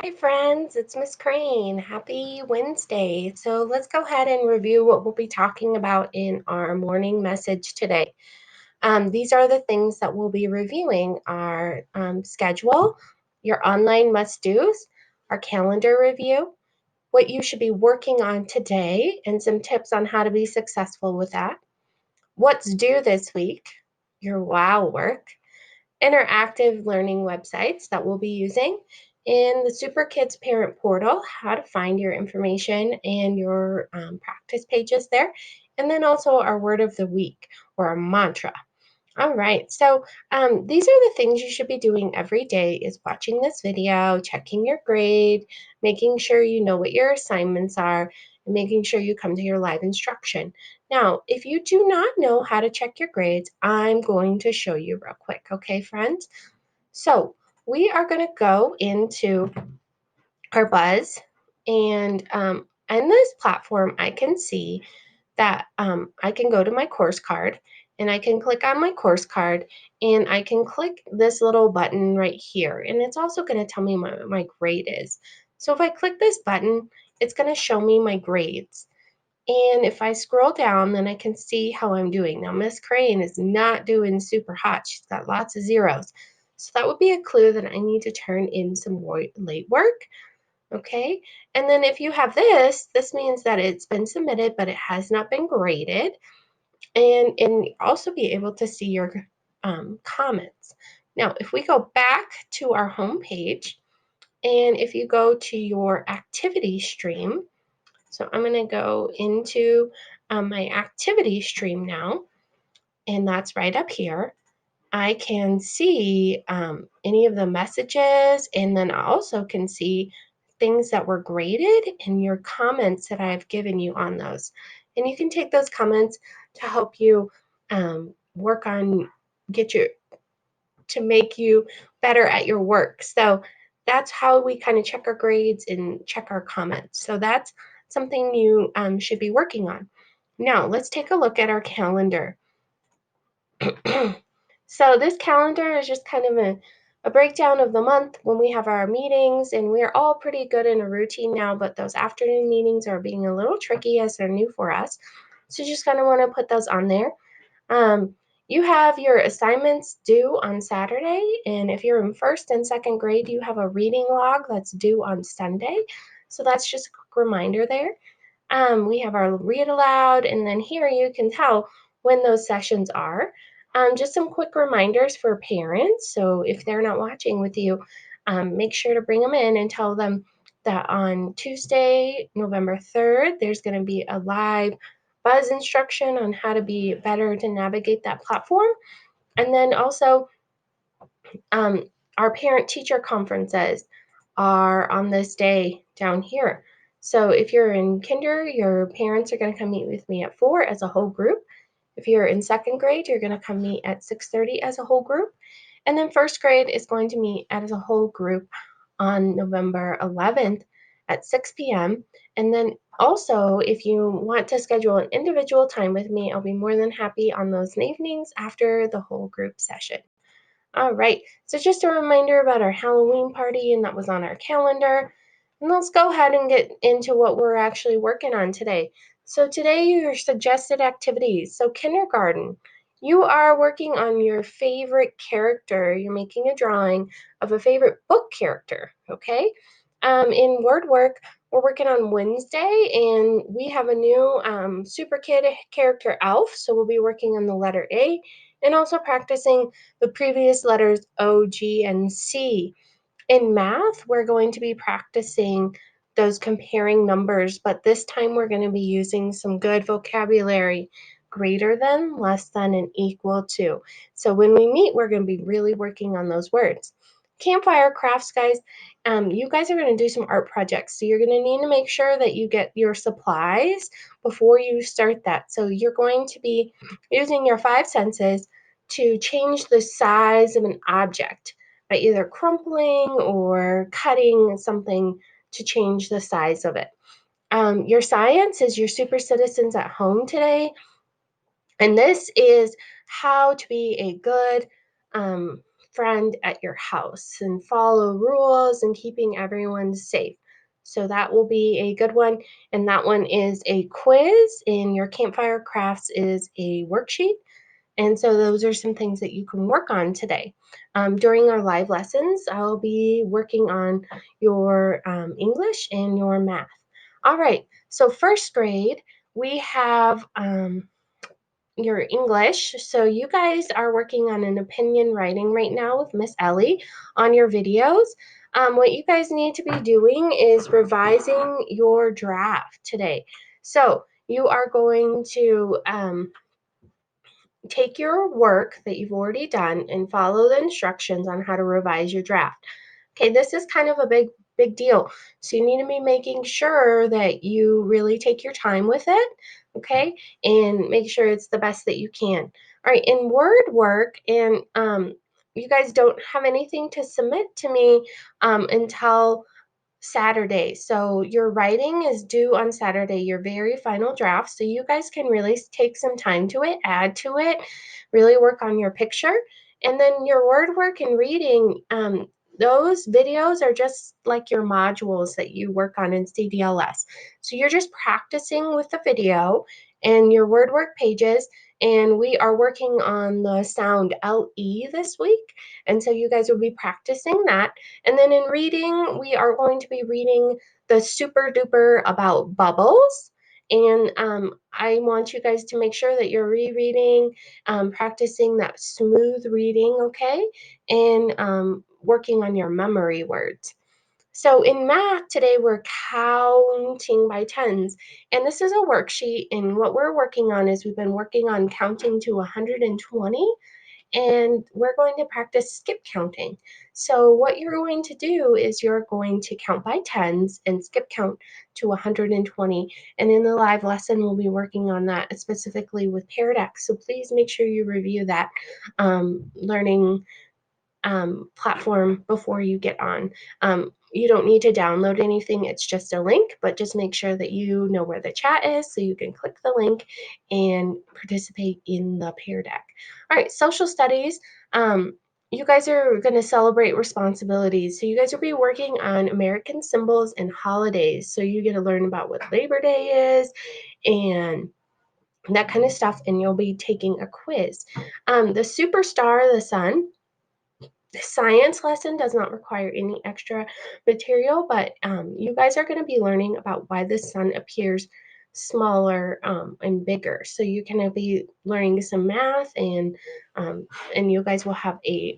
Hi, friends. It's Miss Crane. Happy Wednesday. So let's go ahead and review what we'll be talking about in our morning message today. These are the things that we'll be reviewing: our schedule, your online must-dos, our calendar review, what you should be working on today, and some tips on how to be successful with that, what's due this week, your wow work, interactive learning websites that we'll be using in the Super Kids Parent Portal, how to find your information and your practice pages there, and then also our word of the week or a mantra. All right, so these are the things you should be doing every day: is watching this video, checking your grade, making sure you know what your assignments are, and making sure you come to your live instruction. Now, if you do not know how to check your grades, I'm going to show you real quick, okay, friends? So we are going to go into our Buzz, and in this platform, I can see that I can go to my course card, and I can click on my course card, and I can click this little button right here, and it's also going to tell me what my grade is. So if I click this button, it's going to show me my grades. And if I scroll down, then I can see how I'm doing. Now, Miss Crane is not doing super hot. She's got lots of zeros. So that would be a clue that I need to turn in some late work. Okay, and then if you have this means that it's been submitted, but it has not been graded, and also be able to see your comments. Now, if we go back to our home page, and if you go to your activity stream, so I'm going to go into my activity stream now, and that's right up here. I can see any of the messages, and then I also can see things that were graded and your comments that I've given you on those. And you can take those comments to help you work on get your to make you better at your work. So that's how we kind of check our grades and check our comments. So that's something you should be working on. Now let's take a look at our calendar. So this calendar is just kind of a breakdown of the month when we have our meetings, and we're all pretty good in a routine now, but those afternoon meetings are being a little tricky as they're new for us. So you just kind of want to put those on there. You have your assignments due on Saturday, and if you're in first and second grade, you have a reading log that's due on Sunday. So that's just a quick reminder there. We have our read aloud, and then here you can tell when those sessions are. Just some quick reminders for parents. So if they're not watching with you, make sure to bring them in and tell them that on Tuesday, November 3rd, there's going to be a live Buzz instruction on how to be better to navigate that platform. And then also, um, our parent-teacher conferences are on this day down here. So if you're in kinder, your parents are going to come meet with me at 4 as a whole group. If you're in second grade, you're going to come meet at 6:30 as a whole group. And then first grade is going to meet as a whole group on November 11th at 6 p.m. And then also, if you want to schedule an individual time with me, I'll be more than happy on those evenings after the whole group session. All right, so just a reminder about our Halloween party, and that was on our calendar. And let's go ahead and get into what we're actually working on today. So today, your suggested activities. So kindergarten, you are working on your favorite character. You're making a drawing of a favorite book character, okay? In word work, we're working on Wednesday, and we have a new Super Kid character, Elf, so we'll be working on the letter A and also practicing the previous letters O, G, and C. In math, we're going to be practicing those comparing numbers, but this time we're going to be using some good vocabulary: greater than, less than, and equal to. So when we meet, we're going to be really working on those words. Campfire crafts, guys, you guys are going to do some art projects, so you're going to need to make sure that you get your supplies before you start that. So you're going to be using your five senses to change the size of an object by either crumpling or cutting something to change the size of it. Your science is your super citizens at home today. And this is how to be a good friend at your house and follow rules and keeping everyone safe. So that will be a good one. And that one is a quiz, and your campfire crafts is a worksheet. And so those are some things that you can work on today. During our live lessons, I'll be working on your English and your math. All right, so first grade, we have your English. So you guys are working on an opinion writing right now with Miss Ellie on your videos. What you guys need to be doing is revising your draft today. So you are going to take your work that you've already done and follow the instructions on how to revise your draft. Okay, this is kind of a big deal. So you need to be making sure that you really take your time with it, okay? And make sure it's the best that you can. All right, in word work, and you guys don't have anything to submit to me until Saturday. So your writing is due on Saturday, your very final draft. So you guys can really take some time to it, add to it, really work on your picture. And then your word work and reading, those videos are just like your modules that you work on in CDLS. So you're just practicing with the video and your word work pages. And we are working on the sound LE this week. And so you guys will be practicing that. And then in reading, we are going to be reading the super duper about bubbles. And I want you guys to make sure that you're rereading, practicing that smooth reading, okay? And working on your memory words. So in math today, we're counting by tens. And this is a worksheet. And what we're working on is we've been working on counting to 120, and we're going to practice skip counting. So what you're going to do is you're going to count by tens and skip count to 120. And in the live lesson, we'll be working on that specifically with Paired X. So please make sure you review that learning platform before you get on. You don't need to download anything, it's just a link, but just make sure that you know where the chat is so you can click the link and participate in the Peer Deck. All right, social studies. You guys are going to celebrate responsibilities. So you guys will be working on American symbols and holidays. So you get to learn about what Labor Day is and that kind of stuff, and you'll be taking a quiz. The superstar, the sun, the science lesson does not require any extra material, but you guys are going to be learning about why the sun appears smaller and bigger. So you're going to be learning some math, and you guys will have a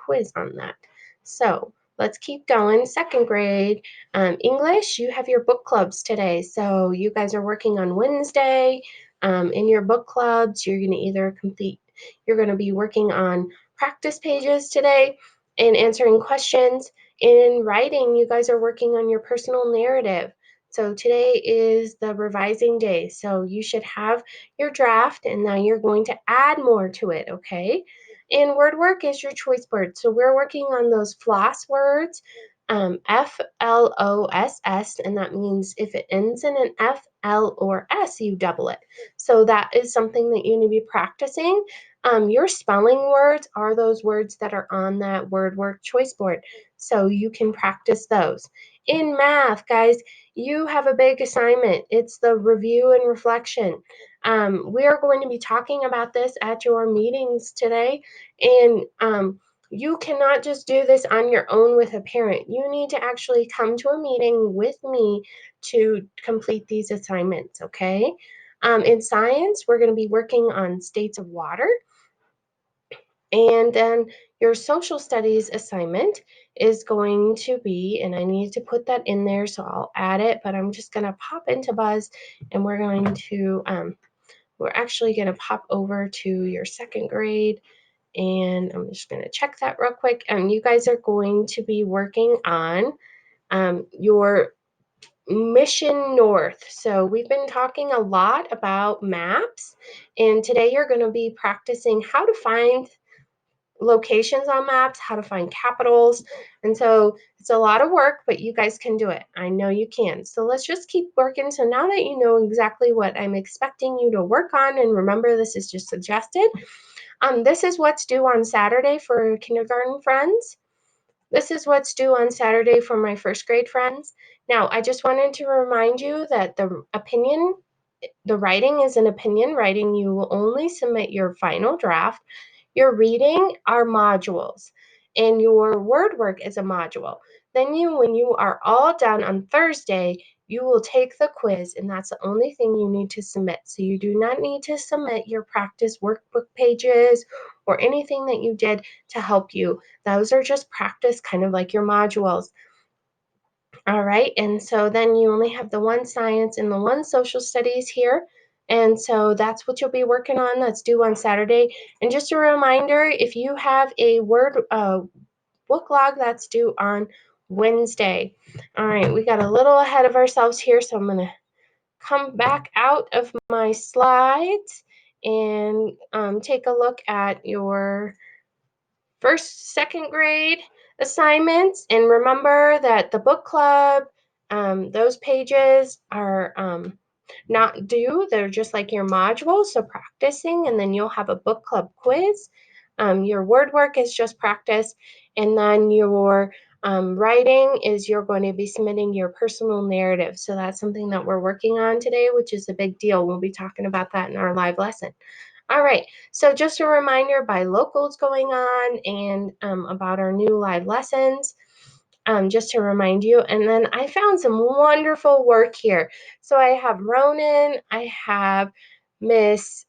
quiz on that. So let's keep going. Second grade English, you have your book clubs today. So you guys are working on Wednesday. In your book clubs, you're going to either complete, you're going to be working on practice pages today and answering questions. In writing, you guys are working on your personal narrative. So today is the revising day. So you should have your draft, and now you're going to add more to it, okay? And word work is your choice word. So we're working on those floss words, FLOSS, and that means if it ends in an F, L, or S, you double it. So that is something that you need to be practicing. Your spelling words are those words that are on that word work choice board. So you can practice those. In math, guys, you have a big assignment. It's the review and reflection. We are going to be talking about this at your meetings today. And you cannot just do this on your own with a parent. You need to actually come to a meeting with me to complete these assignments, okay? In science, we're going to be working on states of water. And then your social studies assignment is going to be, and I need to put that in there, so I'll add it, but I'm just going to pop into Buzz, and we're actually going to pop over to your second grade, and I'm just going to check that real quick. And you guys are going to be working on your Mission North. So we've been talking a lot about maps, and today you're going to be practicing how to find locations on maps, how to find capitals. And so it's a lot of work, but you guys can do it. I know you can. So let's just keep working. So now that you know exactly what I'm expecting you to work on, and remember, this is just suggested, This is what's due on Saturday for kindergarten friends. This is what's due on Saturday for my first grade friends. Now, I just wanted to remind you that the writing is an opinion writing. You will only submit your final draft. Your reading are modules, and your word work is a module. Then when you are all done on Thursday, you will take the quiz, and that's the only thing you need to submit. So you do not need to submit your practice workbook pages or anything that you did to help you. Those are just practice, kind of like your modules. All right, and so then you only have the one science and the one social studies here. And so that's what you'll be working on. That's due on Saturday. And just a reminder, if you have a Word book log, that's due on Wednesday. All right, we got a little ahead of ourselves here, so I'm going to come back out of my slides and take a look at your first, second grade assignments. And remember that the book club, those pages are not due. They're just like your modules, so practicing, and then you'll have a book club quiz. Your word work is just practice, and then your writing is you're going to be submitting your personal narrative. So that's something that we're working on today, which is a big deal. We'll be talking about that in our live lesson. All right, so just a reminder, by locals going on and about our new live lessons, just to remind you. And then I found some wonderful work here. So I have Ronan, I have Miss,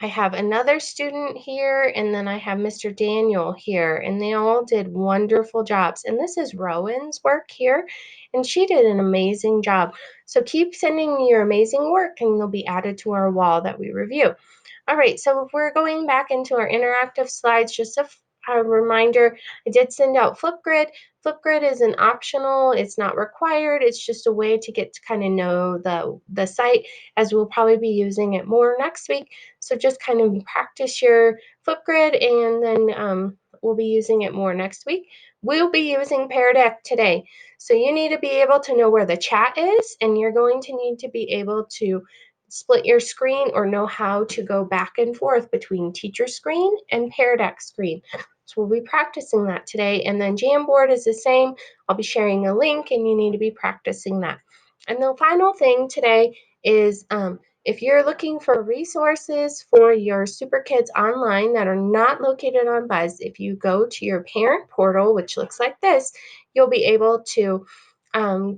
I have another student here, and then I have Mr. Daniel here, and they all did wonderful jobs. And this is Rowan's work here, and she did an amazing job. So keep sending me your amazing work, and they'll be added to our wall that we review. All right, so if we're going back into our interactive slides, just a reminder, I did send out Flipgrid. Flipgrid is an optional, it's not required, it's just a way to get to kind of know the site, as we'll probably be using it more next week. So just kind of practice your Flipgrid, and then we'll be using it more next week. We'll be using Pear Deck today. So you need to be able to know where the chat is, and you're going to need to be able to split your screen or know how to go back and forth between teacher screen and Pear Deck screen. So we'll be practicing that today. And then Jamboard is the same. I'll be sharing a link, and you need to be practicing that. And the final thing today is if you're looking for resources for your Super Kids online that are not located on Buzz, if you go to your parent portal, which looks like this, you'll be able to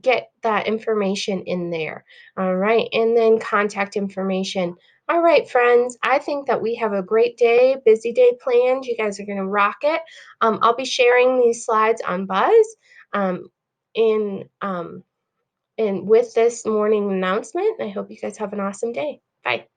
get that information in there. All right, and then contact information. All right, friends, I think that we have a great day, busy day planned. You guys are going to rock it. I'll be sharing these slides on Buzz in and with this morning announcement. I hope you guys have an awesome day. Bye.